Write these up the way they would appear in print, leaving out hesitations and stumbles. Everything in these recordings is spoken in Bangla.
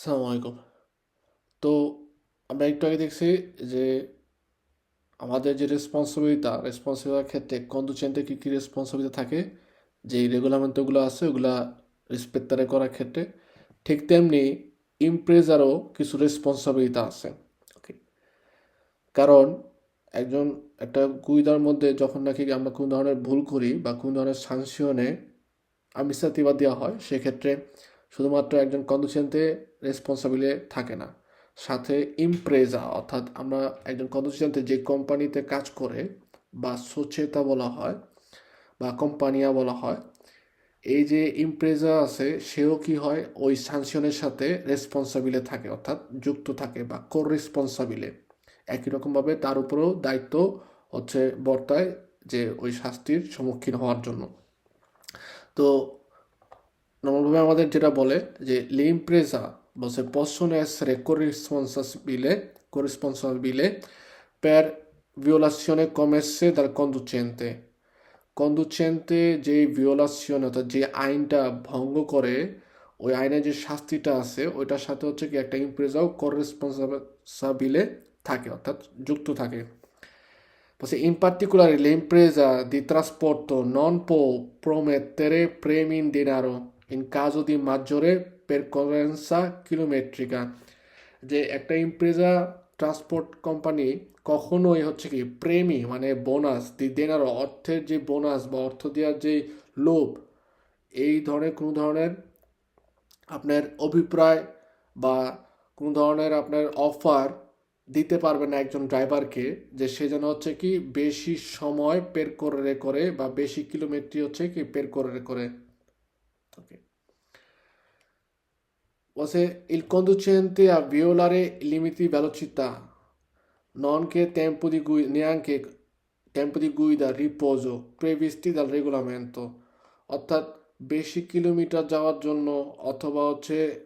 আসসালামু আলাইকুম। তো আমরা একটু আগে দেখছি যে আমাদের যে রেসপন্সিবিলিটার ক্ষেত্রে কন্ডুচেন্টের কী কী রেসপন্সিবিলিটি থাকে, যে রেগুলামেন্টগুলো আছে ওগুলা রেসপেক্টারে করার ক্ষেত্রে, ঠিক তেমনি ইমপ্রেজারও কিছু রেসপন্সিবিলিটি আছে। ওকে, কারণ একজন একটা গুইদার মধ্যে যখন নাকি আমরা কোনো ধরনের ভুল করি বা কোনো ধরনের সাংশনে আমিষাতিবা দেওয়া হয়, সেক্ষেত্রে শুধুমাত্র একজন কন্ডুসেন্টে রেসপন্সিবিলিটি থাকে না, সাথে ইমপ্রেজা অর্থাৎ আমরা একজন কন্ডুসেন্টে যে কোম্পানিতে কাজ করে বা সোচেতা বলা হয় বা কোম্পানিয়া বলা হয়, এই যে ইমপ্রেজা আছে সেও কি হয় ওই সাংশনের সাথে রেসপন্সিবিলিটি থাকে অর্থাৎ যুক্ত থাকে বা কো রেসপন্সিবিলিটি একই রকমভাবে তার উপরেও দায়িত্ব বর্তায় যে ওই শাস্তির সম্মুখীন হওয়ার জন্য। তো normalmente আমাদের যেটা বলে যে l'impresa se possono essere corresponsabile per violazione commesse dal conducente. কন্ডুচেন্টে যে ভিওলাসিয়ন অর্থাৎ যে আইনটা ভঙ্গ করে ওই আইনের যে শাস্তিটা আছে ওইটার সাথে কি একটা ইমপ্রেজাও করেসপন্সাবিলে থাকে অর্থাৎ যুক্ত থাকে। In particolare l'impresa di trasporto non può promettere premi in denaro in caso di maggiore percorrenza chilometrica, যে একটা ইমপ্রেজা ট্রান্সপোর্ট কোম্পানি কখনোই কি প্রেমি মানে বোনাস দি দেনার অর্থের যে বোনাস বা অর্থ দেওয়ার যে লোভ, এই ধরনের কোনো ধরনের আপনার অভিপ্রায় বা কোনো ধরনের আপনার অফার দিতে পারবে না একজন ড্রাইভারকে, যে সে যেন কি বেশি সময় পের করে বা বেশি কিলোমিটার কি পের করে। ওকে, বসে il conducente a violare i limiti di velocità neanche tempo di guida riposo previsti dal regolamento, অর্থাৎ বেশি কিলোমিটার যাওয়ার জন্য অথবা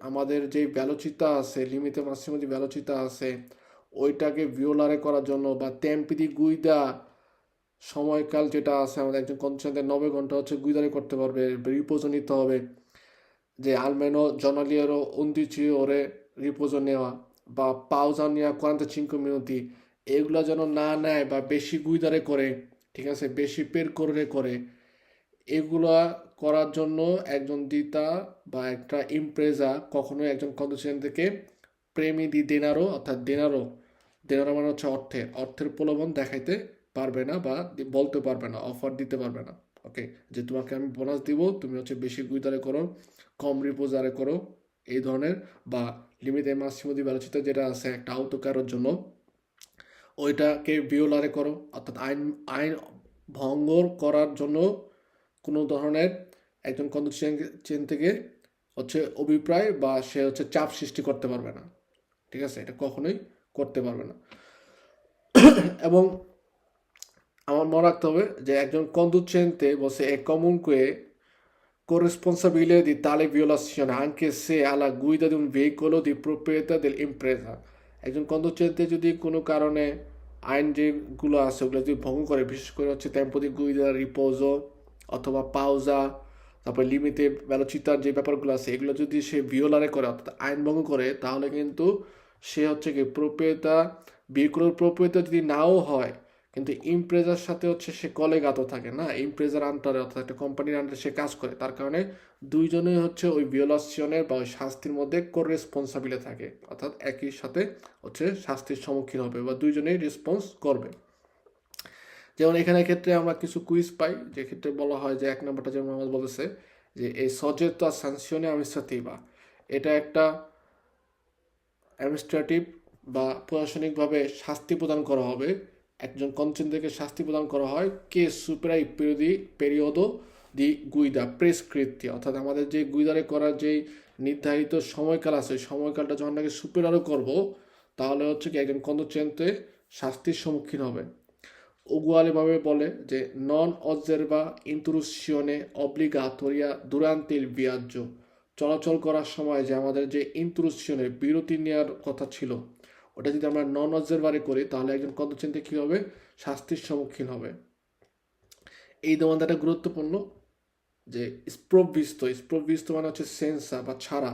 আমাদের যে ভ্যালোচিতা আছে লিমিটে মাসিমো যে ভ্যালোচিতা আছে ওইটাকে ভিওলারে করার জন্য বা টেম্পি দি গুইদা সময়কাল যেটা আছে আমাদের একজন কন্ডিশনে 90 ঘন্টা গুইদারে করতে পারবে, রিপোজও নিতে হবে, যে almeno giornaliero 11 ore riposo নেওয়া বা pausa নেওয়া 45 minuti, এগুলো যেন না নেয় বা বেশি গুইদারে করে, ঠিক আছে, বেশি পের করে এগুলা করার জন্য একজন দিতা বা একটা ইমপ্রেজা কখনোই একজন কন্ডিশন থেকে প্রেমি দি দেনারো অর্থাৎ দেনারো মানে অর্থের প্রলোভন দেখাইতে পারবে না বা বলতে পারবে না, অফার দিতে পারবে না। ওকে, যে তোমাকে আমি বোনাস দিব, তুমি বেশি গুইদারে করো, কম রিপোজারে করো, এই ধরনের বা লিমিটে মাসিমো দি ভেলোসিটি যেটা আছে একটা আউটোকারের জন্য ওইটাকে ভিওলারে করো, অর্থাৎ আইন আইন ভঙ্গ করার জন্য কোনো ধরনের একজন কন্ডিশন থেকে অভিপ্রায় বা সে চাপ সৃষ্টি করতে পারবে না, ঠিক আছে, এটা কখনোই করতে পারবে না। এবং আমার মনে রাখতে হবে যে একজন conducente è comunque corresponsabile di tale violazione anche se alla guida di un veicolo di proprietà dell'impresa. একজন কন্ডুচেন্টে যদি কোনো কারণে আইন যেগুলো আছে ওগুলো যদি ভঙ্গ করে, বিশেষ করে টেম্পো দি গুইদা রিপোজো অথবা পাউজা, তারপর লিমিটে ভ্যালোচিতার যে ব্যাপারগুলো আছে এগুলো যদি সে ভিওলারে করে অর্থাৎ আইন ভঙ্গ করে, তাহলে কিন্তু সে কি প্রপ্রিয়তা ভেহিকুলার প্রপ্রিয়তা যদি নাও হয় কিন্তু ইমপ্রেজার সাথে সে কলেগাত থাকে না, ইমপ্রেজার আন্ডারে অর্থাৎ একটা কোম্পানির আন্ডারে সে কাজ করে, তার কারণে দুইজনেই ওই ভিওলাশনের বা ওই শাস্তির মধ্যে রেসপন্সাবিলিটি থাকে, অর্থাৎ একই সাথে শাস্তির সম্মুখীন হবে বা দুইজনেই রেসপন্স করবে। যেমন এখানে ক্ষেত্রে আমরা কিছু কুইজ পাই, যে ক্ষেত্রে বলা হয় যে 1 নম্বরটা যেমন আমাদের বলেছে যে এই সজেতা সাংশনে আমিস্ট্রাটিভা, এটা একটা অ্যাডমিনিস্ট্রেটিভ বা প্রশাসনিকভাবে শাস্তি প্রদান করা হবে, একজন কনসেন্টকে শাস্তি প্রদান করা হয় কে সুপেরাই পেরিওদো দি গুইদা প্রেসক্রিপ্তি, অর্থাৎ আমাদের যে গুইদারে করার যে নির্ধারিত সময়কাল আছে সময়কালটা যখন নাকি সুপেরারও করব, তাহলে কি একজন কনসেন্টে শাস্তির সম্মুখীন হবে। উগুয়ালেভাবে বলে যে নন অবজারভা ইন্ট্রুশনে অব্লিগাটোরিয়া দুরান্তে ইল ভিয়াজ্জো, চলাচল করার সময় যে আমাদের যে ইন্ট্রুশনের বিরতি নেওয়ার কথা ছিল ওটা যদি আমরা নন অবজারভারে করি, তাহলে একজন কন্ডুচেন্টে কী হবে, শাস্তির সম্মুখীন হবে। এই দমানটা গুরুত্বপূর্ণ, যে স্প্রভিস্ত মানে সেন্সা বা ছাড়া,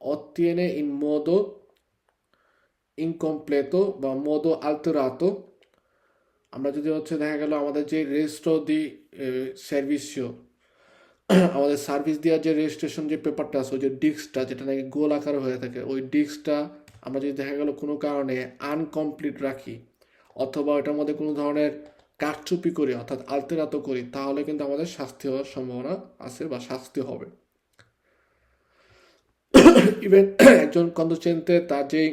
ottiene in modo incompleto বা modo alterato। আমরা যদি হচ্ছে দেখা গেল আমাদের যে রেজিস্ট্রো দি সার্ভিসিও, আমাদের সার্ভিস দেওয়ার যে রেজিস্ট্রেশন যে পেপারটা আছে, ওই যে ডিস্কটা যেটা নাকি গোল আকার হয়ে থাকে, ওই ডিস্কটা আমরা যদি দেখা গেল কোনো কারণে আনকমপ্লিট রাখি অথবা ওটার মধ্যে কোনো ধরনের কারচুপি করি অর্থাৎ আলতেরাতো করি, তাহলে কিন্তু আমাদের শাস্তি হওয়ার সম্ভাবনা আছে বা শাস্তি হবে। ইভেন একজন কন্ডুচেন্তে তার যেই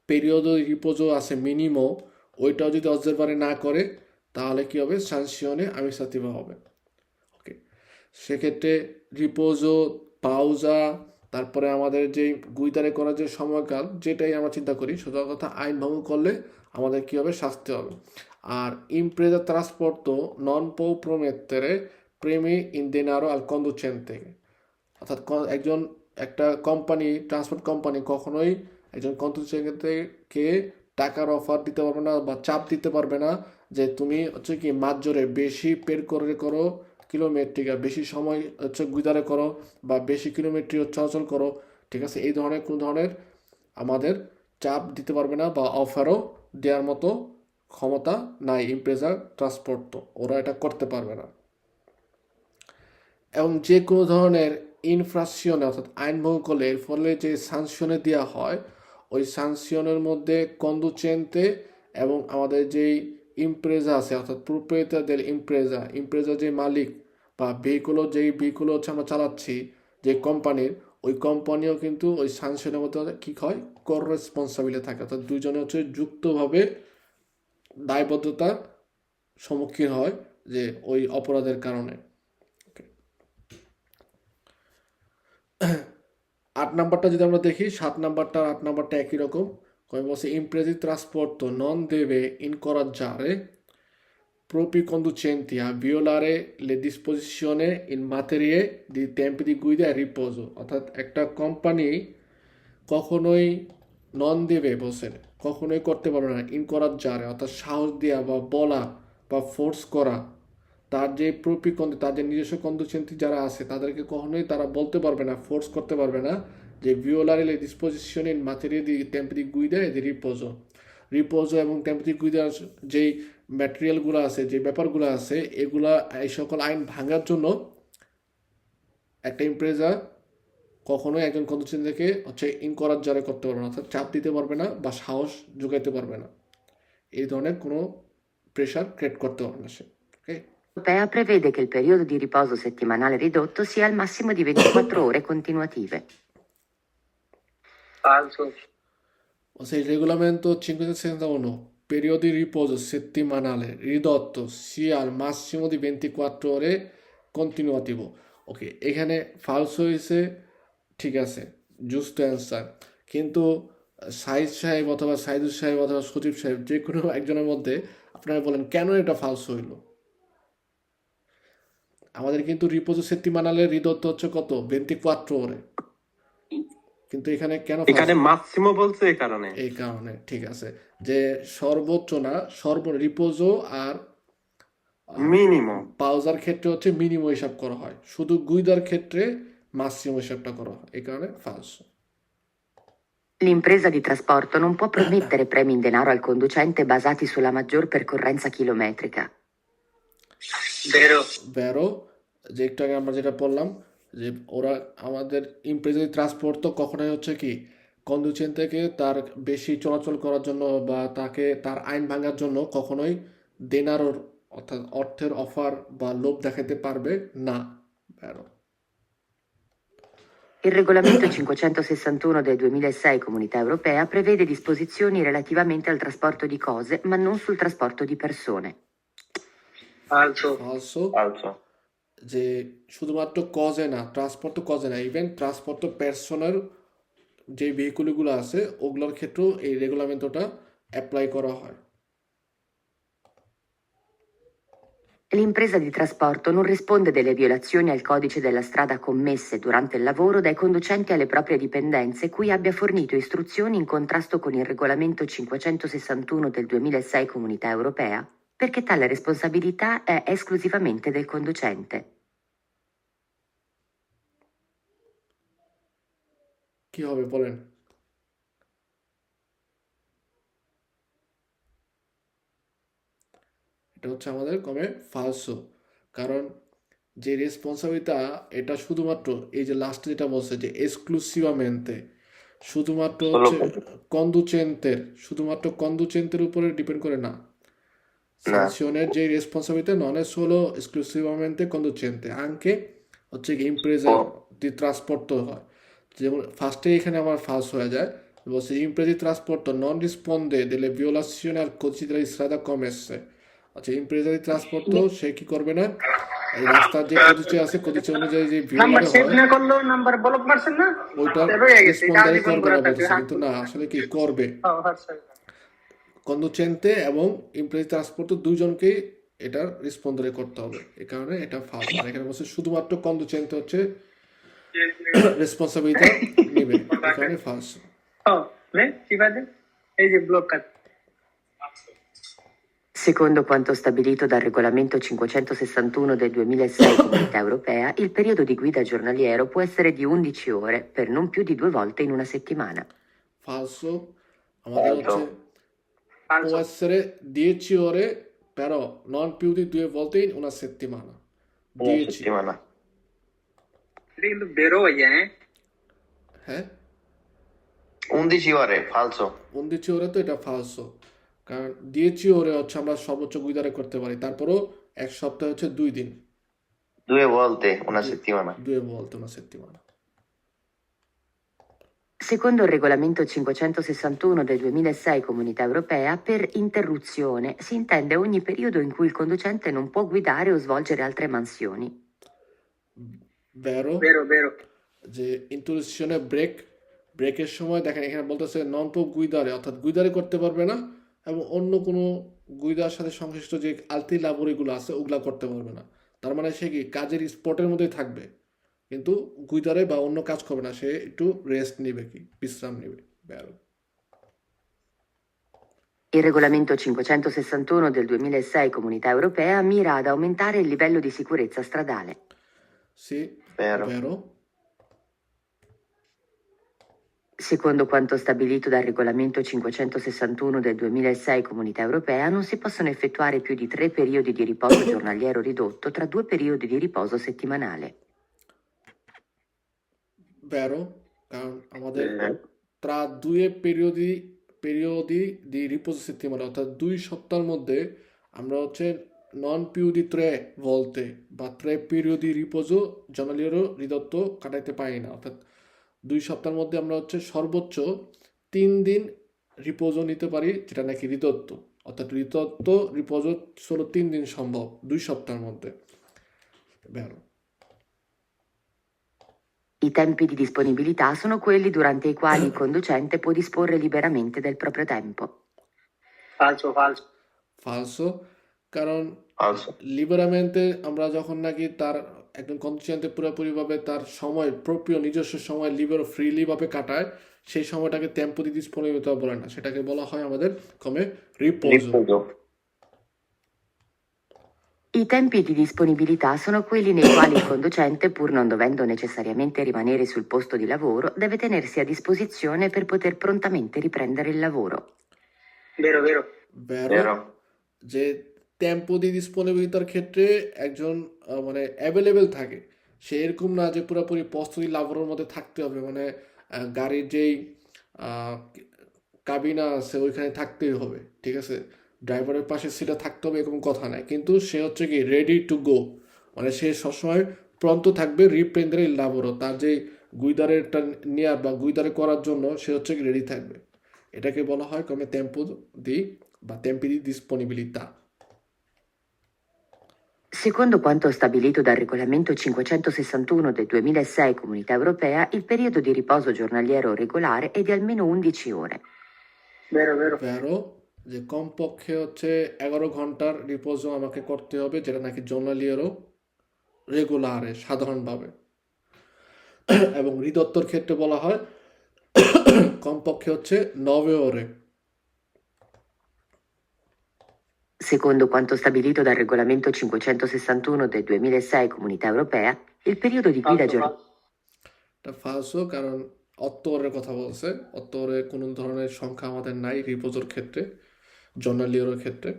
পেরিওডো রিপোজো আছে মিনিমো, ওইটাও যদি অবজারভারে না করে তাহলে কি হবে, সানসিওনে আমিসাতিভা হবে। ওকে, সেক্ষেত্রে রিপোজো, পাউজা, তারপরে আমাদের যেই গুইদারে করার যে সময়কাল, যেটাই আমরা চিন্তা করি, সোজা কথা আইন ভঙ্গ করলে আমাদের কি হবে, শাস্তি হবে। আর ইমপ্রেজা ট্রান্সপোর্টো নন পো প্রোমেত্তেরে প্রেমি ইন দেনারো আল কন্ডুচেন্তে, অর্থাৎ একটা কোম্পানি, ট্রান্সপোর্ট কোম্পানি কখনোই একজন কন্ডুচেন্টকে টাকার অফার দিতে পারবে না বা চাপ দিতে পারবে না যে তুমি হচ্ছে কি মাঝজোরে বেশি পের করে করো কিলোমিটার, বেশি সময় হচ্ছে গুইদারে করো বা বেশি কিলোমিটার চলাচল করো, ঠিক আছে, এই ধরনের কোনো ধরনের আমাদের চাপ দিতে পারবে না বা অফারও দেওয়ার মতো ক্ষমতা নাই ইমপ্রেজা ট্রান্সপোর্ট, তো ওরা এটা করতে পারবে না। এবং যে কোনো ধরনের ইনফ্রাকশনে অর্থাৎ আইন ভঙ্গ করলে এর ফলে যে সাংশনে দেওয়া হয়, ওই সাংশনের মধ্যে কন্ডুচেন্তে এবং আমাদের যেই ইমপ্রেজা আছে অর্থাৎ প্রোপ্রাইটারদের ইমপ্রেজা যে মালিক বা যেই ভেহিকুল হচ্ছে আমরা চালাচ্ছি যে কোম্পানির, ওই কোম্পানিও কিন্তু ওই সাংশনের মধ্যে কী হয়, কর রেসপন্সাবিলিটি থাকে, অর্থাৎ দুইজনে হচ্ছে যুক্তভাবে দায়বদ্ধতার সম্মুখীন হয় যে ওই অপরাধের কারণে। 8 নাম্বারটা যদি আমরা দেখি, 7 নাম্বারটা 8 নাম্বারটা একই রকম। come বলছে imprese trasporto non deve incoraggiare propri conducenti a violare le disposizioni in materia di tempi di guida e riposo, অর্থাৎ একটা কোম্পানি কখনোই নন দেবে বলছে, কখনোই করতে পারবে না ইনকরাজ্জারে অর্থাৎ সাহস দেওয়া বা বলা বা ফোর্স করা তার যে তার যে নিজস্ব কন্ডুচেন্টি যারা আছে তাদেরকে কখনোই তারা বলতে পারবে না, ফোর্স করতে পারবে না যে ভিওলারে লে disposition in materia di tempi di guida e di riposo এবং tempi di guida যেই ম্যাটেরিয়ালগুলো আছে, যে ব্যাপারগুলো আছে, এগুলা এই সকল আইন ভাঙার জন্য একটা ইমপ্রেজা কখনোই একজন কন্ডুচেন্টকে হচ্ছে ইনকরাজ্জারে করতে পারবে না, অর্থাৎ চাপ দিতে পারবে না বা সাহস যোগাইতে পারবে না, এই ধরনের কোনো প্রেশার ক্রিয়েট করতে পারবে না সে। ওকে, Europea prevede che il periodo di riposo settimanale ridotto sia al massimo di 24 ore continuative. Falso. O se il regolamento 561 periodo di riposo settimanale ridotto sia al massimo di 24 ore continuativo. ওকে, এখানে ফালস হয়েছে, ঠিক আছে, জাস্ট অ্যান্সার, কিন্তু সাইদ সাহেব অথবা সাইদুল সাহেব অথবা সচিব সাহেব যে কোনো একজনের মধ্যে আপনারা বলেন কেন এটা ফালস হইল। আমাদের কিন্তু রিপোজো সেট্টিমানালে রিদত্ত হচ্ছে কত, 24 ওরে, কিন্তু এখানে কেন এখানে ম্যাক্সিমাম বলছে এই কারণে ঠিক আছে, যে সর্বোচ্চ না রিপোজো আর মিনিমাম পাউজার ক্ষেত্রে হচ্ছে মিনিমাম হিসাব করা হয়, শুধু গুইদার ক্ষেত্রে মাসিমো হিসাবটা করা হয়, এই কারণে ফালস। L'impresa di trasporto non può promettere premi in denaro al conducente basati sulla maggior percorrenza chilometrica. ভেরো, যে একটু আগে আমরা যেটা বললাম যে ওরা আমাদের ইমপ্রেজা ট্রান্সপোর্ট তো কখনোই হচ্ছে কি কন্ডুচেন্ট থেকে তার বেশি চলাচল করার জন্য বা তাকে তার আইন ভাঙার জন্য কখনোই দেনারোর অর্থাৎ অর্থের অফার বা লোভ দেখাতে পারবে না। ভেরো। Il regolamento 561 del 2006 Comunità Europea prevede disposizioni relativamente al trasporto di cose, ma non sul trasporto di persone. Falso. যে শুধুমাত্র কজে না, ট্রান্সপোর্ট কজে না, ইভেন ট্রান্সপোর্ট পার্সোনাল যে ভেহিকুলগুলো আছে ওগুলোর ক্ষেত্রেও এই রেগুলামেন্টটা অ্যাপ্লাই করা হয়। L'impresa di trasporto non risponde delle violazioni al codice della strada commesse durante il lavoro dai conducenti alle proprie dipendenze cui abbia fornito istruzioni in contrasto con il regolamento 561 del 2006 Comunità Europea, perché tale responsabilità è esclusivamente del conducente. কি হবে বলেন? এটা হচ্ছে আমাদের কমে ফালসো। কারণ যে রেসপন্সাবিলিটা, এটা শুধুমাত্র এই যে লাস্টে যেটা বলছে যে এক্সক্লুসিভামেন্তে, শুধুমাত্র Solo হচ্ছে per- কন্দুচেন্তের উপরে ডিপেন্ড করে না। না Sanciones de responsabilità non è solo esclusivamente conducente, anche হচ্ছে কি ইমপ্রেজা ও দি ট্রান্সপোর্ট হয়। যেমন ফার্স্টে এখানে আমার ফার্স্ট হয়ে যায়, বলছে ইমপ্রেজি transport non risponde delle violazioni al codice della strada commesse। আচ্ছা, ইমপ্রেজা দি ট্রান্সপোর্ট সে কি করবে না, এই রাস্তার যে কদিচে আছে কদিচে অনুযায়ী যে নাম্বার ভিওলারে সেভ হয় না করলেও নাম্বার ব্লক মারছেন না, ওইটার রয়ে গেছে, এটা রেসপন্ডারে আজীবন করবে করে না থাকবে। বলতেছে, কিন্তু না আসলে কি করবে। কন্দুচেন্তে এবং ইমপ্রেস ট্রান্সপোর্ট দুইজনকেই এটা রিসপন্ডারে করতে হবে, এই কারণে এটা ফালস। আর এখানে বলছে শুধুমাত্র কন্দুচেন্তে হচ্ছে রেসপন্সিবিলিটি নেবে, এই কারণে ফালস। কি বাদে এই যে block cut. Secondo quanto stabilito dal regolamento 561 del 2006 Comunità Europea, il periodo di guida giornaliero può essere di 11 ore per non più di 2 volte in una settimana. Falso, আমাদের হচ্ছে può essere 10 ore però non più di 2 volte in una settimana। una 10, settimana. এটা কিন্তু বেরো হইয়া হ্যাঁ 11 ore, falso. 11 ore তো এটা ফালসো। কারণ 10 ore হচ্ছে আমরা সর্বোচ্চ গুইদারে করতে পারি, তারপরও এক সপ্তাহ হচ্ছে 2 দিন, 2 volte una settimana. 2 volte una settimana। Secondo il regolamento 561 del 2006 Comunità Europea, per interruzione si intende ogni periodo in cui il conducente non può guidare o svolgere altre mansioni. বেরো বেরো বেরো যে ইন্ট্রোডিউশনে ব্রেকের সময় দেখেন এখানে বলতেছে নন প্রো গুইদারে, অর্থাৎ গুইদারে করতে পারবে না, এবং অন্য কোনো গুইদার সাথে সংশ্লিষ্ট যে আলতি লাবরিগুলো আছে ওগুলা করতে পারবে না। তার মানে সে কি কাজের স্পটের মধ্যেই থাকবে, কিন্তু গুইদারে বা অন্য কাজ করবে না, সে একটু রেস্ট নেবে, কি বিশ্রাম নেবে। বেরো Il regolamento 561 del 2006 Comunità Europea mira ad aumentare il livello di sicurezza stradale. সি Vero. বেরো Secondo quanto stabilito dal regolamento 561 del 2006 Comunità Europea, non si possono effettuare più di 3 periodi di riposo giornaliero ridotto tra 2 periodi di riposo settimanale. বেরো কারণ আমাদের Eh, tra due periodi di riposo settimanale, অর্থাৎ 2 সপ্তাহের মধ্যে আমরা হচ্ছে non più di 3 volte বা 3 periodi di riposo giornaliero ridotto কাটাইতে পারি না। অর্থাৎ 2 সপ্তাহের মধ্যে আমরা হচ্ছে সর্বোচ্চ 3 দিন রিপোজও নিতে পারি, যেটা নাকি রিদত্ত। অর্থাৎ রিদত্ত রিপোজও solo 3 দিন সম্ভব 2 সপ্তাহের মধ্যে। বেরো I tempi di disponibilità sono quelli durante i quali il conducente può disporre liberamente del proprio tempo. ফালসো ফালসো ফালসো, কারণ falso. লিবারামেন্টে আমরা যখন নাকি তার একজন কন্ডিশনতে পুরোপুরিভাবে তার সময় প্রপ্রিয় নিজস্ব সময় লিবারো ফ্রিলি ভাবে কাটায়, সেই সময়টাকে টেম্পো দি ডিসপোনিবিলিটি বলে না, সেটাকে বলা হয় আমাদের কমে রিপোজো। Riposo. I tempi di disponibilità sono quelli nei quali il conducente, pur non dovendo necessariamente rimanere sul posto di lavoro, deve tenersi a disposizione per poter prontamente riprendere il lavoro. বেরো বেরো বেরো Vero. যে টেম্পো দি ডিসপোনিবিলিটার ক্ষেত্রে একজন মানে অ্যাভেলেবেল থাকে, সে এরকম না যে পুরোপুরি প্রস্তুতি লাভরের মধ্যে থাকতে হবে, মানে গাড়ির যেই কাবিনা আছে ওইখানে থাকতেই হবে, ঠিক আছে, ড্রাইভারের পাশে সিটে থাকতে হবে এরকম কথা নাই, কিন্তু সে হচ্ছে কি রেডি টু গো, মানে সে সবসময় প্রন্ত থাকবে রিপ্রেন্ডারে লাভরও, তার যে গুইদারেরটা নেওয়ার বা গুইদারে করার জন্য সে হচ্ছে কি রেডি থাকবে। এটাকে বলা হয় কমে টেম্পো দি বা টেম্পি di disponibilità। Secondo quanto stabilito dal regolamento 561 del 2006 Comunità Europea, il periodo di riposo giornaliero regolare è di almeno 11 ore. বেরো বেরো বেরো যে কমপক্ষে হচ্ছে 11 ঘন্টার রিপোজও আমাকে করতে হবে, যেটা নাকি জর্নালিয়েরও রেগুলারে সাধারণভাবে, এবং হৃদত্তর ক্ষেত্রে বলা হয় কমপক্ষে হচ্ছে 9 ore। Secondo quanto stabilito dal regolamento 561 del 2006 Comunità Europea, il periodo di guida ফালসো giornaliero ফালসো এটা ফালসো, কারণ 8 ওভারের কথা বলছে। 8 ওভারে কোনো ধরনের সংখ্যা আমাদের নাই রিপোজোর ক্ষেত্রে, giornaliero ক্ষেত্রে।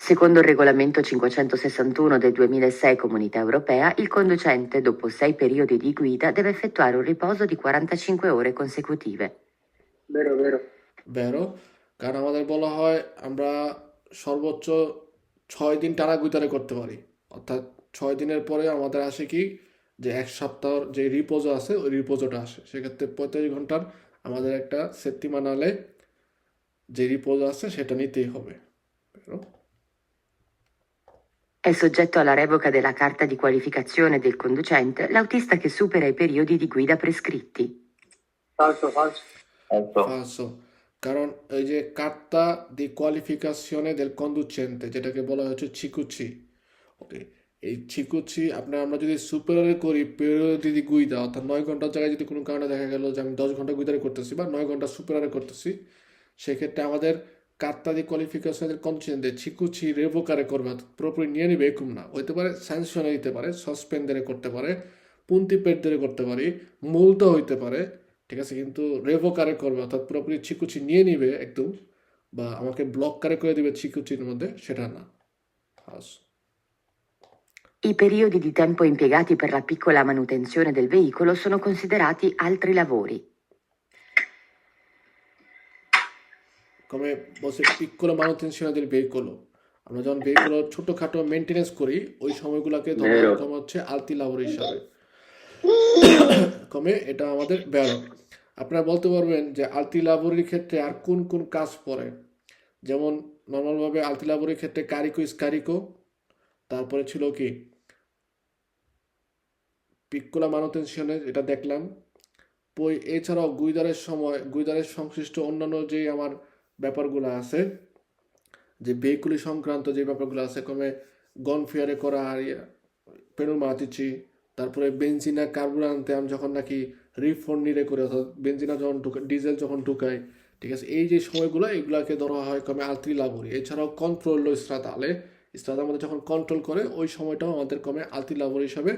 Secondo il regolamento 561 del 2006 Comunità Europea, il conducente, dopo 6 periodi di guida, deve effettuare un riposo di 45 ore consecutive. Vero, vero. বেরো, কারণ আমাদের বলা হয় আমরা সর্বোচ্চ 6 দিন টানা গুইতারে করতে পারি। অর্থাৎ 6 দিনের পরে আমাদের আসে কি, যে 1 সপ্তাহর যে রিপোজো আছে ওই রিপোজোটা আসে। সেক্ষেত্রে 45 ঘন্টার আমাদের একটা settimanale যে রিপোজ আছে সেটা নিতেই হবে। বেরো। È soggetto alla revoca della carta di qualificazione del conducente l'autista che supera i periodi di guida prescritti. Falso, falso. Falso. ফালসো, কারণ এই যে কার্তা দি কোয়ালিফিকাশনে del conducente যেটাকে বলা হচ্ছে চিকুচি, ওকে, এই চিকুচি আমরা যদি সুপারে করি পেরিয়ডি দি গুইদা, অর্থাৎ 9 ঘন্টার জায়গায় যদি কোনো কারণে দেখা গেল যে আমি 10 ঘন্টা গুইদারে করতেছি বা 9 ঘন্টা সুপারে করতেছি, সেক্ষেত্রে আমাদের কার্তা দি কোয়ালিফিকাশনে del conducente চিকুচি রেভোকারে করবে, অর্থাৎ পুরোপুরি নিয়ে নিবে এরকম না, হইতে পারে স্যাংশনে দিতে পারে, সসপেন্ডারে করতে পারে, পুন্তি পেডরে করতে পারি, মুলতা হইতে পারে, ঠিক আছে, কিন্তু রেভোকারে করবে অর্থাৎ পুরোপুরি চিকুচি নিয়ে নিবে একদম, বা আমাকে ব্লক কারে করে দিবে চিকুচির মধ্যে, সেটা না। Falso. I periodi di tempo impiegati per la piccola manutenzione del veicolo sono considerati altri lavori. Come বলছে piccolo manutenzione del veicolo, আমরা যখন ভেহিকলের ছোটখাটো মেনটেনেন্স করি ওই সময়গুলোকে ধরা Vero. কম হচ্ছে আলতি লাবর হিসাবে। কমে এটা আমাদের বেরো। আপনারা বলতে পারবেন যে আলতি লাবরের ক্ষেত্রে আর কোন কোন কাজ পড়ে, যেমন নর্মালভাবে আলতি লাবরের ক্ষেত্রে কারিকো স্কারিকো, তারপরে ছিল কি পিক্কোলা মানুতেনশনে, এটা দেখলাম। এছাড়াও গুইদারের সময় গুইদারের সংশ্লিষ্ট অন্যান্য যে আমার ব্যাপারগুলো আছে, যে ভেহিকুলি সংক্রান্ত যে ব্যাপারগুলো আছে, কমে গনফিয়ারে করা আর পেনুমাতিচি, তারপরে বেনজিনা কার্বুরান্তে আমি যখন নাকি রিফর্নিরে করে, অর্থাৎ বেনজিনা যখন ঢুকাই, ডিজেল যখন ঢুকাই, ঠিক আছে, এই যে সময়গুলো এগুলাকে ধরা হয় কমে আলত্রি লাবরি। এছাড়াও কন্ট্রোল স্ট্রাদালে, স্ট্রাদার মধ্যে যখন কন্ট্রোল করে ওই সময়টাও আমাদের কমে আলত্রি লাবরি হিসাবে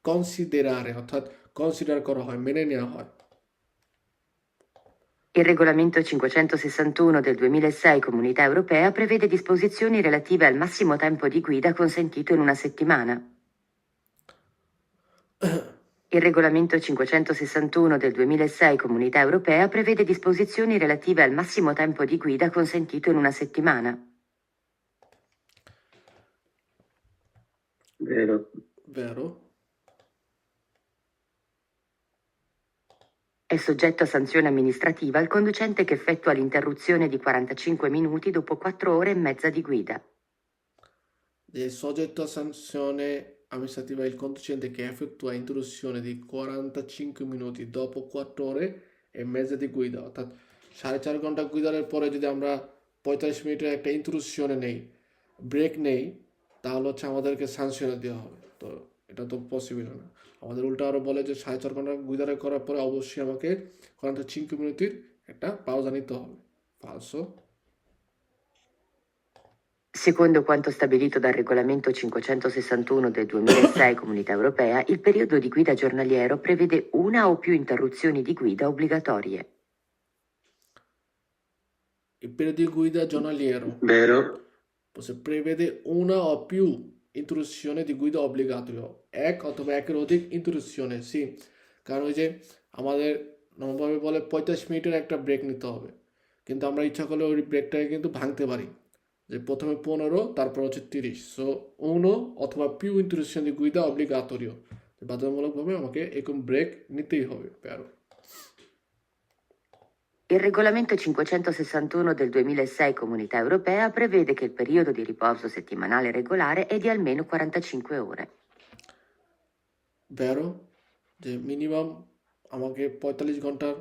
কনসিডেরারে, অর্থাৎ কনসিডার করা হয়, মেনে নেওয়া হয়। Il regolamento 561 del 2006 Comunità Europea prevede disposizioni relative al massimo tempo di guida consentito in una settimana. Il regolamento 561 del 2006 Comunità Europea prevede disposizioni relative al massimo tempo di guida consentito in una settimana. Vero. Vero? È soggetto a sanzione amministrativa il conducente che effettua l'interruzione di 45 minuti dopo 4 ore e mezza di guida. È soggetto a sanzione amministrativa il conducente che effettua interruzione di 45 minuti dopo 4 ore e mezza di guida, অর্থাৎ 4.5 ঘন্টা গুইদারের পরে যদি আমরা 45 মিনিটের একটা ইন্টারুপশনে নেই, ব্রেক নেই, তাহলে হচ্ছে আমাদেরকে সানকশন দেওয়া হবে। তো এটা তো পসিবল না। আমাদের উল্টা আরও বলে যে 4.5 ঘন্টা গুইদারে করার পরে অবশ্যই আমাকে 45 মিনিটের একটা পাউজা নিতে হবে। Falso. Secondo quanto stabilito dal regolamento 561 del 2006 Comunità Europea, il periodo di guida giornaliero prevede una o più interruzioni di guida obbligatorie. Il periodo di guida giornaliero Vero. prevede una o più interruzioni di guida obbligatorio, এক অথবা একের অধিক ইন্টারুপশনে। সি, কারণ ওই যে আমাদের নর্মালভাবে বলে 45 মিনিটের একটা ব্রেক নিতে হবে, কিন্তু আমরা ইচ্ছা করলে ওই ব্রেকটাকে কিন্তু ভাঙতে পারি, যে প্রথমে 15 তারপর হচ্ছে 30। সো uno অথবা più interruzioni di guida obbligatorio, বাধ্যতামূলকভাবে আমাকে এরকম ব্রেক নিতেই হবে। প্যারো। Il regolamento 561 del 2006 Comunità Europea prevede che il periodo di riposo settimanale regolare è di almeno 45 ore. Vero? যে মিনিমাম আমাকে 45 ঘন্টার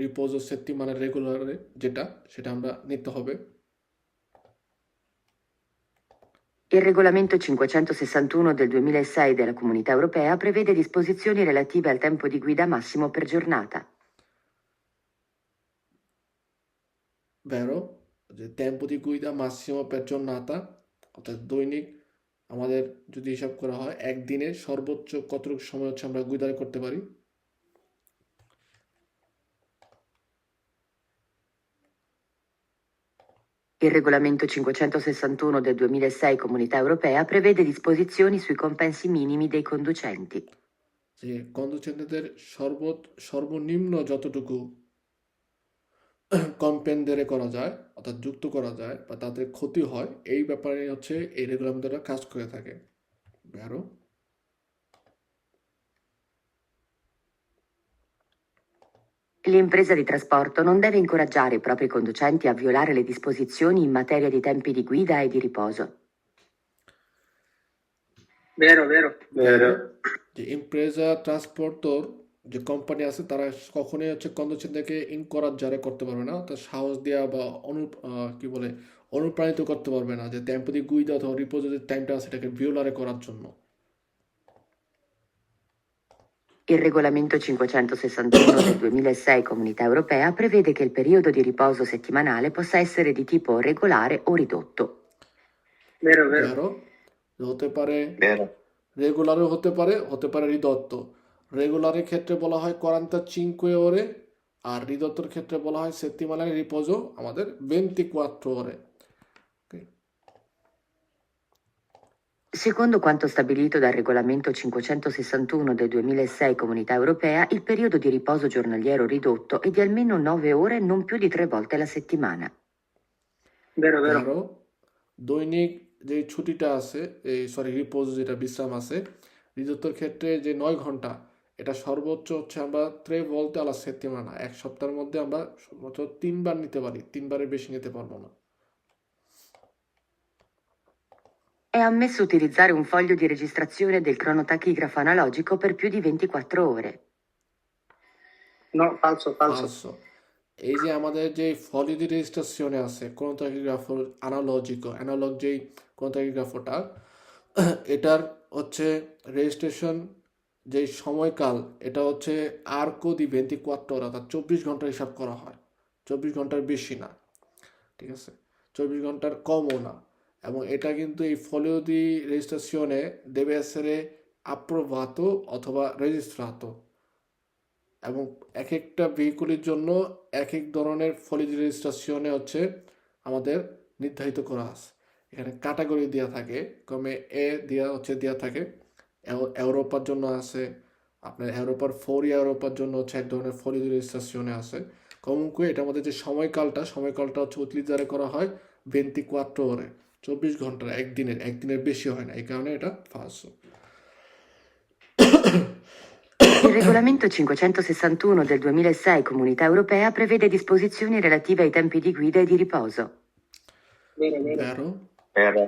রিপোজো সেট্টিমানে রেগুলারে সেটা আমরা নিতে হবে। Il regolamento 561 del 2006 della Comunità Europea prevede disposizioni relative al tempo di guida massimo per giornata. Vero? যে tempo di guida massimo per giornata, অর্থাৎ দৈনিক আমাদের যদি হিসাব করা হয় একদিনে সর্বোচ্চ কতটুকু সময় হচ্ছে আমরা গুইদারে করতে পারি। Il regolamento 561 del 2006 Comunità Europea prevede disposizioni sui compensi minimi dei conducenti. যে কন্ডুচেন্টদের সর্বনিম্ন যতটুকু কম্পেন্ডেরে করা যায় অর্থাৎ যুক্ত করা যায় বা তাদের ক্ষতি হয় এই ব্যাপারে হচ্ছে এই রেগুলামেন্টটা কাজ করে থাকে। Vero? L'impresa di trasporto non deve incoraggiare i propri conducenti a violare le disposizioni in materia di tempi di guida e di riposo. Vero, vero. Vero. যে ইমপ্রেজা ট্রান্সপোর্টর যে কোম্পানি আছে তারা কখনোই হচ্ছে কন্ডুচেন্টদেরকে ইনকরাজ জারে করতে পারবে না, অর্থাৎ সাহস দেওয়া বা কি বলে অনুপ্রাণিত করতে পারবে না যে টেম্পো দি গুইদা অথবা রিপোজের যে টাইমটা আছে সেটাকে ভিওলারে করার জন্য। Il regolamento 561 del 2006 Comunità Europea prevede che il periodo di riposo settimanale possa essere di tipo regolare o ridotto. Vero, vero. Vero? হতে পারে Vero. রেগুলারও হতে পারে রিদত্ত। রেগুলারের ক্ষেত্রে বলা হয় 45 ore আর রিদত্তর ক্ষেত্রে বলা হয় settimanale riposo আমাদের 24 ore. Ok. Secondo quanto stabilito dal regolamento 561 del 2006 Comunità Europea, il periodo di riposo giornaliero ridotto è di almeno 9 ore non più di 3 volte la settimana. Vero, vero. ধরো দৈনিক যে ছুটিটা আছে রিপোজ যেটা বিশ্রাম আছে রিদত্তর ক্ষেত্রে যে 9 ঘন্টা এটা সর্বোচ্চ হচ্ছে আমরা 3 volte alla settimana, এক সপ্তাহের মধ্যে আমরা সর্বোচ্চ 3 বার নিতে পারি, 3 বারের বেশি নিতে পারবো না। È ammesso utilizzare un foglio di registrazione del cronotachigrafo analogico per più di 24 ore. No, falso, falso. ফালসো। এই যে আমাদের যে ফলিডি রেজিস্ট্রেশনে আছে ক্রোনোটাকিগ্রাফো অ্যানালগ যেই ক্রোনোটাকিগ্রাফোটা এটার হচ্ছে রেজিস্ট্রেশন যেই সময়কাল এটা হচ্ছে আর্কো দি 24 ore অর্থাৎ 24 ঘন্টা হিসাব করা হয়, 24 ঘন্টার বেশি না, ঠিক আছে, 24 ঘন্টার কমও না। এবং এটা কিন্তু এই ফলিও দি রেজিস্ট্রেশনে deve essere approvato অথবা registrato এবং এক একটা ভেহিকুলের জন্য এক এক ধরনের ফলিড রেজিস্ট্রেশনে হচ্ছে আমাদের নির্ধারিত করা আছে। এখানে ক্যাটাগরি দেওয়া থাকে, কমে এ দেওয়া থাকে, ইউরোপার জন্য আছে আপনার ইউরোপার 4 ইউরোপার জন্য হচ্ছে এক ধরনের ফলিড রেজিস্ট্রেশনে আছে। কমকে এটার মধ্যে যে সময়কালটা হচ্ছে উতলিজারে করা হয় 24 ore, 24 ঘন্টার, একদিনের বেশি হয় না, এই কারণে এটা ফালসো। Il regolamento 561 del 2006 Comunità Europea prevede disposizioni relative ai tempi di guida e di riposo. Vero, vero. Vero? Vero.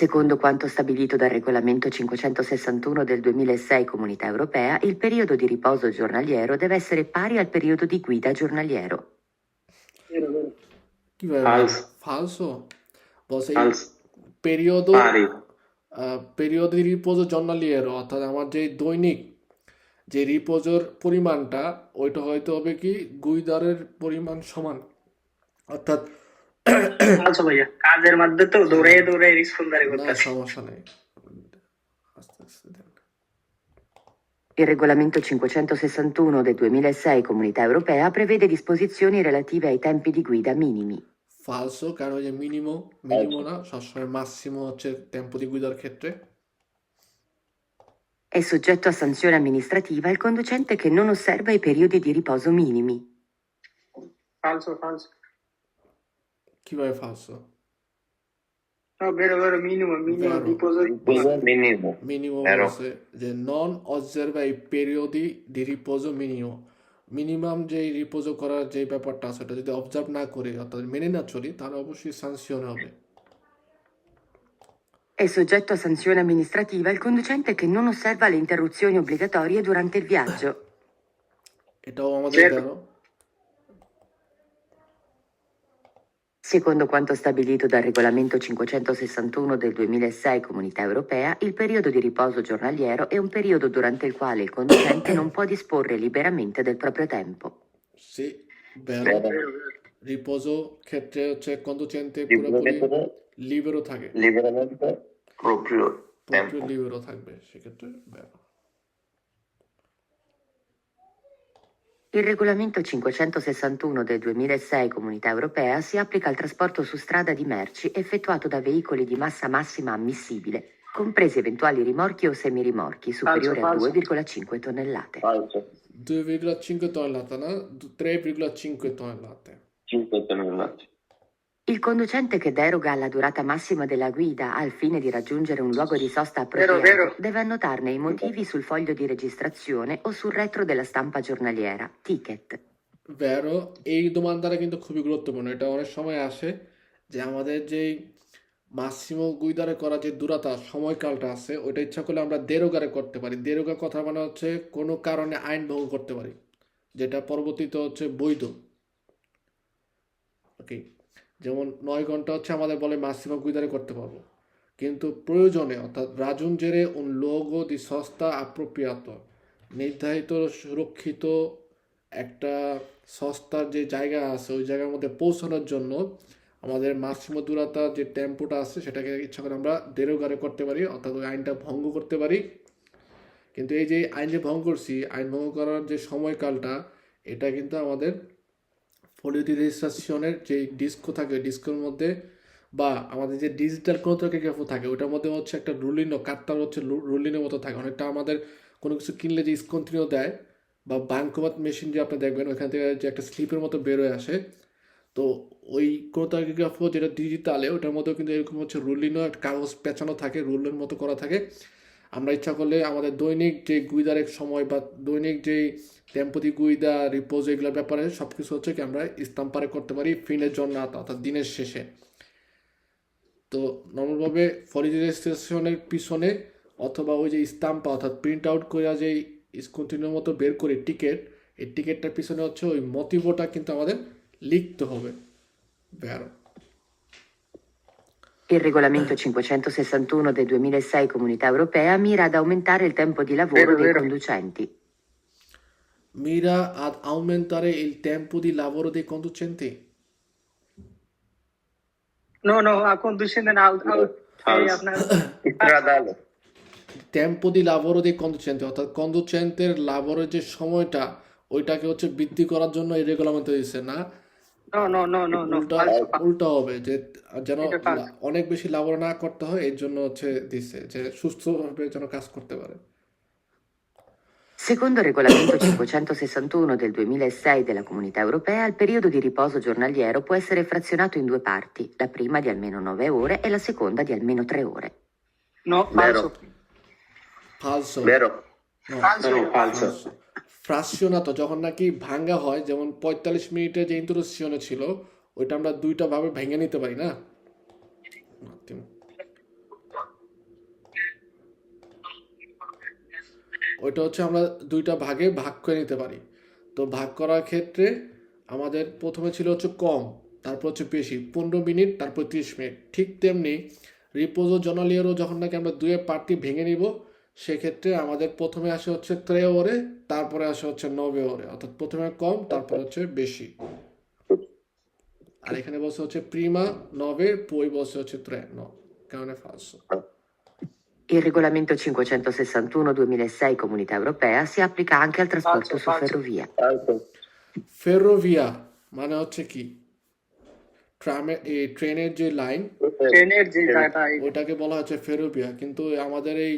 Secondo quanto stabilito dal regolamento 561 del 2006 Comunità Europea, il periodo di riposo giornaliero deve essere pari al periodo di guida giornaliero. Vero, vero. কিভাবে Falso. ফালসো বলছে এই Falso. পেরিয়ডো Pari. পেরিয়ড দি রিপোজো জর্নালিয়েরো অর্থাৎ আমার যে দৈনিক যে রিপোজোর পরিমাণটা ওইটা হয়তো হবে কি গুইদারের পরিমাণ সমান, অর্থাৎ Falso ভাইয়া, কাজের মধ্যে তো দৌড়ে রিসপন্সারে না করতেছে। সমস্যা নেই, আস্তে আস্তে দেন। Il regolamento 561 del 2006 Comunità Europea prevede disposizioni relative ai tempi di guida minimi. ফালসো, কারণ ওই যে মিনিমো না, সবসময় মাসিমো হচ্ছে টেম্পো দি গুইদার ক্ষেত্রে। È soggetto a sanzione amministrativa il conducente che non osserva i periodi di riposo minimi. Falso, falso. কিভাবে ফালসো? No, vero, vero, minimo, Vero. riposo. Minimo. Minimum Vero. আছে যে নন অবজারভা এই পেরিয়ডি দি রিপোজো মিনিমাম যে রিপোজো করার যে ব্যাপারটা আছে সেটা যদি অবজার্ভ না করি অর্থাৎ মেনে না চলি তাহলে অবশ্যই সাংশন হবে। È soggetto a sanzione amministrativa il conducente che non osserva le interruzioni obbligatorie durante il viaggio. এটাও আমাদের Certo. জানো। Secondo quanto stabilito dal regolamento 561 del 2006 Comunità Europea, il periodo di riposo giornaliero è un periodo durante il quale il conducente non può disporre liberamente del proprio tempo. সে বেরো Vero. Vero, vero. রিপোজো ক্ষেত্রে হচ্ছে কন্ডুচেন্টে পুরোপুরি লিবেরো থাকে, Liberamente proprio পুরোপুরি tempo. লিবেরো থাকবে সেক্ষেত্রে বেরো। Il regolamento 561 del 2006 Comunità Europea si applica al trasporto su strada di merci effettuato da veicoli di massa massima ammissibile, compresi eventuali rimorchi o semirimorchi superiori a falso. 2,5 tonnellate. Falso. 2,5 tonnellate, no? 3,5 tonnellate. 5 tonnellate. Il conducente che deroga alla durata massima della guida al fine di raggiungere un luogo di sosta appropriato Vero. deve annotarne i motivi sul foglio di registrazione o sul retro della stampa giornaliera, ticket. ভেরো এই দোমানদারা কিন্তু খুবই গুরুত্বপূর্ণ। এটা অনেক সময় আসে যে আমাদের যেই মাসিমো গুইদারে করা যে দূরতা সময়কালটা আছে ওইটা ইচ্ছা করলে আমরা দেরোগারে করতে পারি। দেরোগা কথা মানে হচ্ছে কোনো কারণে আইন ভঙ্গ করতে পারি, যেটা পরবর্তীতে হচ্ছে বৈধ। ওকে, যেমন 9 ঘন্টা হচ্ছে আমাদের বলে মাসিমো গুইদারে করতে পারবো, কিন্তু প্রয়োজনে অর্থাৎ রাজুঞ্জেরে un luogo di sosta appropriato, নির্ধারিত সুরক্ষিত একটা সস্তার যে জায়গা আছে ওই জায়গার মধ্যে পৌঁছানোর জন্য আমাদের মাসিমো দূরতা যে টেম্পোটা আছে সেটাকে ইচ্ছা করে আমরা দেরোগারে করতে পারি, অর্থাৎ ওই আইনটা ভঙ্গ করতে পারি। কিন্তু এই যে আইন যে ভঙ্গ করছি, আইন ভঙ্গ করার যে সময়কালটা এটা কিন্তু আমাদের ফলিওটি রেজিস্ট্রেশনের যে ডিস্কো থাকে ওই ডিস্কোর মধ্যে বা আমাদের যে ডিজিটাল ক্রোনোগ্রাফি থাকে ওটার মধ্যে হচ্ছে একটা রুলিনও কাঠটার হচ্ছে রুলিনের মতো থাকে। অনেকটা আমাদের কোনো কিছু কিনলে যে স্কন্টিনিউ দেয় বা ব্যাংকোমাত মেশিন যে আপনি দেখবেন ওইখান থেকে যে একটা স্লিপের মতো বেরোয় আসে, তো ওই ক্রোনোগ্রাফিও যেটা ডিজিটালে ওটার মধ্যেও কিন্তু এরকম হচ্ছে রুলিনও একটা কাগজ পেঁচানো থাকে, রুলের মতো করা থাকে। আমরা ইচ্ছা করলে আমাদের দৈনিক যে গুইদারের সময় বা দৈনিক যেই টেম্পোদি গুইদা রিপোজ এগুলোর ব্যাপারে সব কিছু হচ্ছে কি আমরা ইস্তাম্পারে করতে পারি ফিনের জন্য অর্থাৎ দিনের শেষে। তো নর্মালভাবে ফলিওটি রেজিস্ট্রেশনের পিছনে অথবা ওই যে স্টাম্পা অর্থাৎ প্রিন্ট আউট করে যে কন্টিনিউর মতো বের করে টিকিট, এই টিকিটটার পিছনে হচ্ছে ওই মোটিভটা কিন্তু আমাদের লিখতে হবে। ভেরো Il regolamento 561 del 2006 Comunità Europea mira ad aumentare il tempo di lavoro dei conducenti. mira ad aumentare il tempo di lavoro dei conducenti. No, a conduzione out. আপনার Stradale. টেম্পো দি লাভরো দি কন্ডুচেন্তে অর্থাৎ কন্ডুচেন্টের লাভরের যে সময়টা ওইটাকে হচ্ছে বৃদ্ধি করার জন্য এই রেগুলামেন্ট দিয়েছে না, No. উল্টা হবে যে যেন এটা falso. অনেক বেশি লাভর না করতে হয় এর জন্য হচ্ছে দিচ্ছে যে সুস্থভাবে যেন কাজ করতে পারে। Secondo il regolamento 561 del 2006 della Comunità Europea, il periodo di riposo giornaliero può essere frazionato in due parti, la prima di almeno 9 ore e la seconda di almeno 3 ore. No, falso. ফালসো Vero. No, No, falso. ফ্রাকশনাতো যখন নাকি ভাঙ্গা হয়, যেমন 45 মিনিটের যে ইন্ট্রোডাকশনে ছিল ওইটা আমরা দুইটা ভাবে ভেঙে নিতে পারি না। ওইটা হচ্ছে আমরা দুইটা ভাগে ভাগ করে নিতে পারি। তো ভাগ করার ক্ষেত্রে আমাদের প্রথমে ছিল হচ্ছে কম, তারপর হচ্ছে বেশি, 15 মিনিট তারপর 30 মিনিট। ঠিক তেমনি রিপোজো জনালিয়ারও যখন নাকি আমরা দুয়ে পার্টি ভেঙে নিব সেক্ষেত্রে আমাদের প্রথমে আসে হচ্ছে 3 ওরে, তারপরে আসে হচ্ছে 9 ওরে, অর্থাৎ প্রথমে কম তারপর হচ্ছে বেশি। আর এখানে বলছে হচ্ছে প্রিমা 9 poi বলছে হচ্ছে 3, no, কারণে ফালসো। Il regolamento 561-2006 Comunità Europea si applica anche al trasporto su ferrovia. Falso. ফেরোভিয়া মানে হচ্ছে কি ট্রেনের যে লাইন ট্রেনের যে জায়গাটা ওটাকে বলা হচ্ছে ফেরোভিয়া, কিন্তু আমাদের এই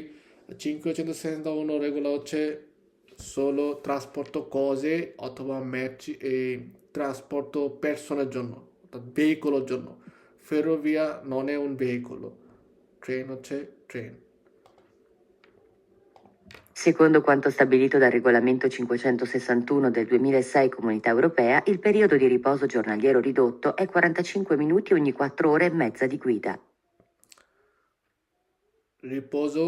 561 এগুলো হচ্ছে solo trasporto cose অথবা merci trasporto persone জন্য অর্থাৎ ভেহিকলের জন্য। ফেরোভিয়া non è un veicolo, ট্রেন হচ্ছে train. Secondo quanto stabilito dal regolamento 561 del 2006 Comunità Europea, il periodo di riposo giornaliero ridotto è 45 minuti ogni 4 ore e mezza di guida. Riposo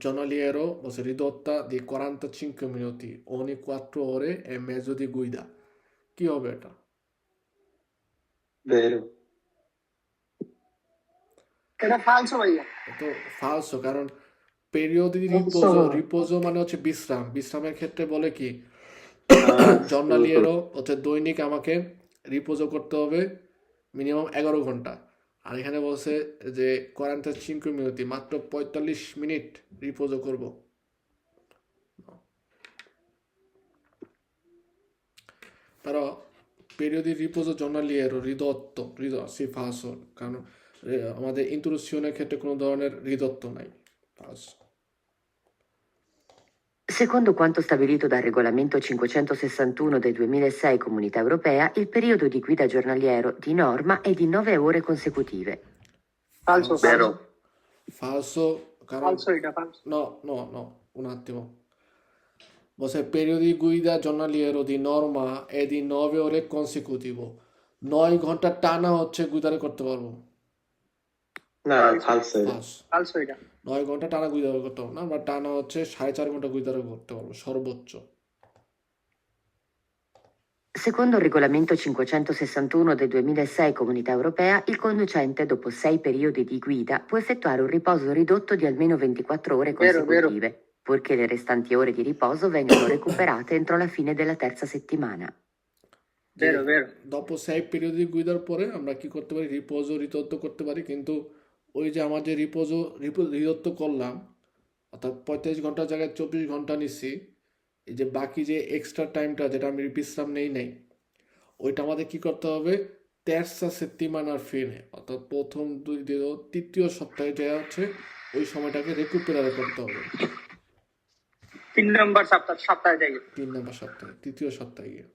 giornaliero o ridotta di 45 minuti ogni 4 ore e mezzo di guida. কি হবে এটা? Vero. এটা ফালসো ভাইয়া। তো ফালসো, কারণ পেরিয়ড দি রিপোজো মানে হচ্ছে বিশ্রাম। বিশ্রামের ক্ষেত্রে বলে কি জর্নালিয়েরও হচ্ছে দৈনিক আমাকে রিপোজো করতে হবে মিনিমাম 11 ঘন্টা, আর এখানে বলছে যে 45 মিনিট, মাত্র 45 মিনিট রিপোজো করব। Però periodi di riposo giornaliero sì, falso, কারণ আমাদের ইন্ট্রোডিউশনের ক্ষেত্রে কোনো ধরনের ridotto নাই. Falso. Secondo quanto stabilito dal regolamento 561 del 2006 Comunità Europea, il periodo di guida giornaliero di norma è di 9 ore consecutive. Falso, Vero. Falso, কারণ falso এটা falso. no, un attimo. Bosè, periodo di guida giornaliero di norma è di 9 ore consecutivo. 9 ঘন্টা টানা হচ্ছে গুইদারে করতে পারবো. না ফালসো এটা। Falso. Falso এটা 9 ঘন্টা টানা গুইদারে করতে পারবো না, আমরা টানা হচ্ছে 4.5 ঘন্টা গুইদারে করতে পারবো সর্বোচ্চ. Secondo il regolamento 561 del 2006 Comunità Europea, il conducente dopo 6 periodi di guida può effettuare un riposo ridotto di almeno 24 ore Vero, consecutive, purché le restanti ore di riposo vengano recuperate entro la fine della terza settimana. যে vero vero dopo 6 periodi গুইদার পরে আমরা কি করতে পারি, রিপোজো রিদত্ত করতে পারি, কিন্তু ওই যে আমার যে রিদত্ত করলাম, অর্থাৎ 35 ঘন্টার জায়গায় 24 ঘন্টা নিচ্ছি, এই যে বাকি যে এক্সট্রা টাইমটা যেটা আমি বিশ্রাম নেই ওইটা আমাদের কি করতে হবে, তেরসা সেত্তিমানার ফিনে, অর্থাৎ প্রথম তৃতীয় সপ্তাহে যা হচ্ছে ওই সময়টাকে রেকুপেরার করতে হবে. 3 নম্বর সপ্তাহে যাই 3 নম্বর সপ্তাহে, তৃতীয় সপ্তাহে গিয়ে.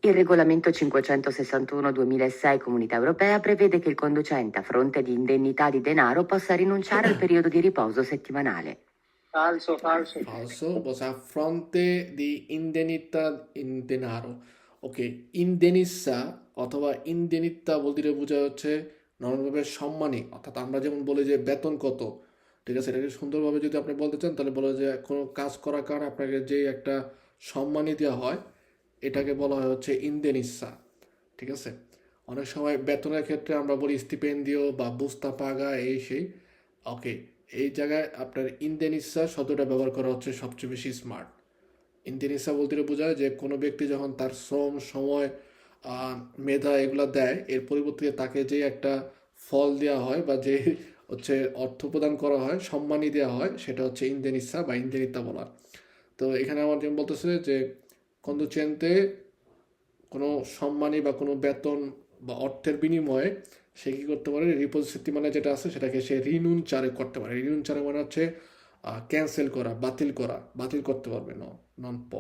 Il regolamento 561-2006 Comunità Europea prevede che il conducente, a fronte di indennità di denaro, possa rinunciare al periodo di riposo settimanale. falso falso Falso, a fronte di indennità in denaro. Ok, indennissa অথবা ইনডেনিত্তা বলতে বোঝা হচ্ছে নর্মালভাবে সম্মানী, অর্থাৎ আমরা যেমন বলি যে বেতন কত, ঠিক আছে, এটাকে সুন্দরভাবে যদি আপনি বলতে চান তাহলে বলা যে কোনো কাজ করার কারণে আপনাকে যে একটা সম্মানী দেওয়া হয় এটাকে বলা হয় হচ্ছে ইনডেনিসা, ঠিক আছে. অনেক সময় বেতনের ক্ষেত্রে আমরা বলি স্টিপেন্ডিও বা বুস্তা পাগা এই সেই. ওকে, এই জায়গায় আপনার ইনডেনিসা শব্দটা ব্যবহার করা হচ্ছে সবচেয়ে বেশি স্মার্ট. ইনডেনিসা বলতে বোঝায় যে কোনো ব্যক্তি যখন তার শ্রম, সময়, মেধা এগুলো দেয়, এর পরিবর্তে তাকে যে একটা ফল দেওয়া হয় বা যে হচ্ছে অর্থ প্রদান করা হয়, সম্মানী দেওয়া হয়, সেটা হচ্ছে ইনডেনিসা বা ইনডেনিতা বলা. তো এখানে আমার যেমন বলতেছে যে কন্দুচেন্তে কোনো সম্মানী বা কোনো বেতন বা অর্থের বিনিময়ে সে কী করতে পারে, রিপোজ মানে যেটা আছে সেটাকে সে রিনুনচারে করতে পারে. রিনুনচারে মানে হচ্ছে ক্যান্সেল করা, বাতিল করতে পারবে, নন প